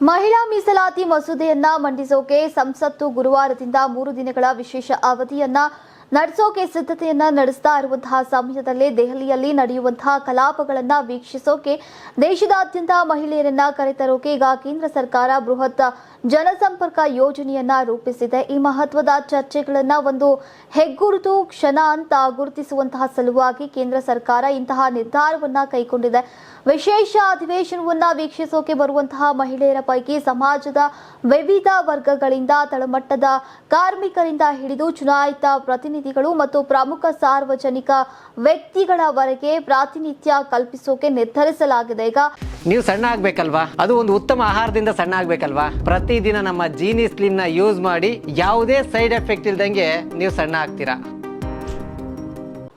ಮಹಿಳಾ ಮೀಸಲಾತಿ ಮಸೂದೆಯನ್ನ ಮಂಡಿಸೋಕೆ ಸಂಸತ್ತು ಗುರುವಾರದಿಂದ 3 ದಿನಗಳ ವಿಶೇಷ ಅವಧಿಯನ್ನ ನಡೆಸೋಕೆ ಸಿದ್ಧತೆಯನ್ನ ನಡೆಸ್ತಾ ಇರುವಂತಹ ಸಮಯದಲ್ಲೇ ದೆಹಲಿಯಲ್ಲಿ ನಡೆಯುವಂತಹ ಕಲಾಪಗಳನ್ನ ವೀಕ್ಷಿಸೋಕೆ ದೇಶದಾದ್ಯಂತ ಮಹಿಳೆಯರನ್ನ ಕರೆತರೋಕೆ ಈಗ ಕೇಂದ್ರ ಸರ್ಕಾರ ಬೃಹತ್ ಜನಸಂಪರ್ಕ ಯೋಜನೆಯನ್ನ ರೂಪಿಸಿದೆ. ಈ ಮಹತ್ವದ ಚರ್ಚೆಗಳನ್ನ ಒಂದು ಹೆಗ್ಗುರುತು ಕ್ಷಣ ಅಂತ ಗುರುತಿಸುವಂತಹ ಸಲುವಾಗಿ ಕೇಂದ್ರ ಸರ್ಕಾರ ಇಂತಹ ನಿರ್ಧಾರವನ್ನ ಕೈಗೊಂಡಿದೆ. ವಿಶೇಷ ಅಧಿವೇಶನವನ್ನ ವೀಕ್ಷಿಸೋಕೆ ಬರುವಂತಹ ಮಹಿಳೆಯರ ಪೈಕಿ ಸಮಾಜದ ವಿವಿಧ ವರ್ಗಗಳಿಂದ ತಳಮಟ್ಟದ ಕಾರ್ಮಿಕರಿಂದ ಹಿಡಿದು ಚುನಾಯಿತ ಪ್ರತಿನಿಧಿಗಳು ಮತ್ತು ಪ್ರಮುಖ ಸಾರ್ವಜನಿಕ ವ್ಯಕ್ತಿಗಳವರೆಗೆ ಪ್ರಾತಿನಿಧ್ಯ ಕಲ್ಪಿಸೋಕೆ ನಿರ್ಧರಿಸಲಾಗಿದೆ. ಈಗ ನೀವು ಸಣ್ಣ ಆಗ್ಬೇಕಲ್ವಾ, ಅದು ಒಂದು ಉತ್ತಮ ಆಹಾರದಿಂದ ಸಣ್ಣ ಆಗ್ಬೇಕಲ್ವಾ. ಪ್ರತಿದಿನ ನಮ್ಮ ಜೀನಿ ಸ್ಲಿಮ್ ನ ಯೂಸ್ ಮಾಡಿ ಯಾವುದೇ ಸೈಡ್ ಎಫೆಕ್ಟ್ ಇಲ್ದಂಗೆ ನೀವು ಸಣ್ಣ ಆಗ್ತೀರಾ.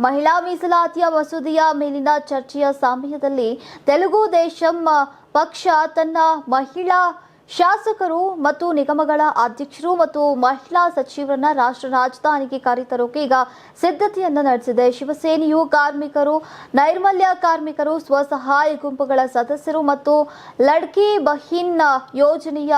ಮಹಿಳಾ ಮೀಸಲಾತಿಯ ಮಸೂದೆಯ ಮೇಲಿನ ಚರ್ಚೆಯ ಸಮಯದಲ್ಲಿ ತೆಲುಗು ದೇಶಂ ಪಕ್ಷ ತನ್ನ ಮಹಿಳಾ ಶಾಸಕರು ಮತ್ತು ನಿಗಮಗಳ ಅಧ್ಯಕ್ಷರು ಮತ್ತು ಮಹಿಳಾ ಸಚಿವರನ್ನ ರಾಷ್ಟ್ರ ರಾಜಧಾನಿಗೆ ಕರೆತರೋಕೆ ಈಗ ಸಿದ್ಧತೆಯನ್ನು ನಡೆಸಿದೆ. ಶಿವಸೇನೆಯು ಕಾರ್ಮಿಕರು, ನೈರ್ಮಲ್ಯ ಕಾರ್ಮಿಕರು, ಸ್ವಸಹಾಯ ಗುಂಪುಗಳ ಸದಸ್ಯರು ಮತ್ತು ಲಡ್ಕಿ ಬಹಿನ್ ಯೋಜನೆಯ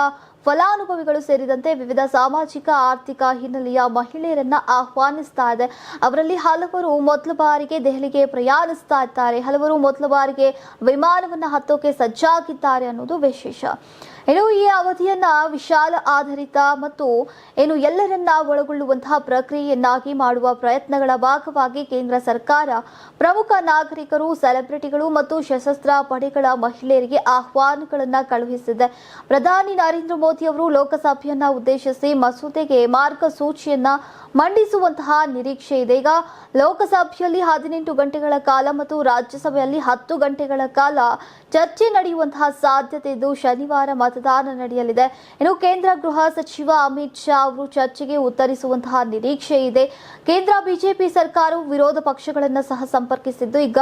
ಫಲಾನುಭವಿಗಳು ಸೇರಿದಂತೆ ವಿವಿಧ ಸಾಮಾಜಿಕ ಆರ್ಥಿಕ ಹಿನ್ನೆಲೆಯ ಮಹಿಳೆಯರನ್ನ ಆಹ್ವಾನಿಸ್ತಾ ಇದೆ. ಅವರಲ್ಲಿ ಹಲವರು ಮೊದಲ ಬಾರಿಗೆ ದೆಹಲಿಗೆ ಪ್ರಯಾಣಿಸ್ತಾ ಇದ್ದಾರೆ, ಹಲವರು ಮೊದಲ ಬಾರಿಗೆ ವಿಮಾನವನ್ನ ಹತ್ತೋಕೆ ಸಜ್ಜಾಗಿದ್ದಾರೆ ಅನ್ನೋದು ವಿಶೇಷ. ಈ ಅವಧಿಯನ್ನ ವಿಶಾಲ ಆಧಾರಿತ ಮತ್ತು ಎಲ್ಲರನ್ನ ಒಳಗೊಳ್ಳುವಂತಹ ಪ್ರಕ್ರಿಯೆಯನ್ನಾಗಿ ಮಾಡುವ ಪ್ರಯತ್ನಗಳ ಭಾಗವಾಗಿ ಕೇಂದ್ರ ಸರ್ಕಾರ ಪ್ರಮುಖ ನಾಗರಿಕರು, ಸೆಲೆಬ್ರಿಟಿಗಳು ಮತ್ತು ಸಶಸ್ತ್ರ ಪಡೆಗಳ ಮಹಿಳೆಯರಿಗೆ ಆಹ್ವಾನಗಳನ್ನು ಕಳುಹಿಸಿದೆ. ಪ್ರಧಾನಿ ನರೇಂದ್ರ ಮೋದಿ ಅವರು ಲೋಕಸಭೆಯನ್ನ ಉದ್ದೇಶಿಸಿ ಮಸೂದೆಗೆ ಮಾರ್ಗಸೂಚಿಯನ್ನ ಮಂಡಿಸುವಂತಹ ನಿರೀಕ್ಷೆ ಇದೆ. ಈಗ ಲೋಕಸಭೆಯಲ್ಲಿ 18 ಗಂಟೆಗಳ ಕಾಲ ಮತ್ತು ರಾಜ್ಯಸಭೆಯಲ್ಲಿ 10 ಗಂಟೆಗಳ ಕಾಲ ಚರ್ಚೆ ನಡೆಯುವಂತಹ ಸಾಧ್ಯತೆ ಇದ್ದು ಶನಿವಾರ ಮತದಾನ ನಡೆಯಲಿದೆ. ಕೇಂದ್ರ ಗೃಹ ಸಚಿವ ಅಮಿತ್ ಶಾ ಅವರು ಚರ್ಚೆಗೆ ಉತ್ತರಿಸುವಂತಹ ನಿರೀಕ್ಷೆ ಇದೆ. ಕೇಂದ್ರ ಬಿಜೆಪಿ ಸರ್ಕಾರವು ವಿರೋಧ ಪಕ್ಷಗಳನ್ನು ಸಹ ಸಂಪರ್ಕಿಸಿದ್ದು ಈಗ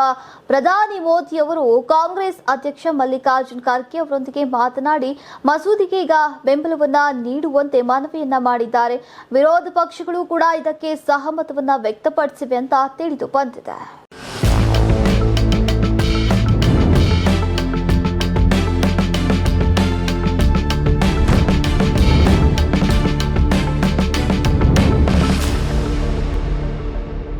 ಪ್ರಧಾನಿ ಮೋದಿ ಅವರು ಕಾಂಗ್ರೆಸ್ ಅಧ್ಯಕ್ಷ ಮಲ್ಲಿಕಾರ್ಜುನ್ ಖರ್ಗೆ ಅವರೊಂದಿಗೆ ಮಾತನಾಡಿ ಮಸೂದೆಗೆ ಈಗ ಬೆಂಬಲವನ್ನ ನೀಡುವಂತೆ ಮನವಿಯನ್ನ ಮಾಡಿದ್ದಾರೆ. ವಿರೋಧ ಪಕ್ಷಗಳು ಕೂಡ ಇದಕ್ಕೆ ಸಹಮತವನ್ನ ವ್ಯಕ್ತಪಡಿಸಿವೆ ಅಂತ ತಿಳಿದು ಬಂದಿದೆ.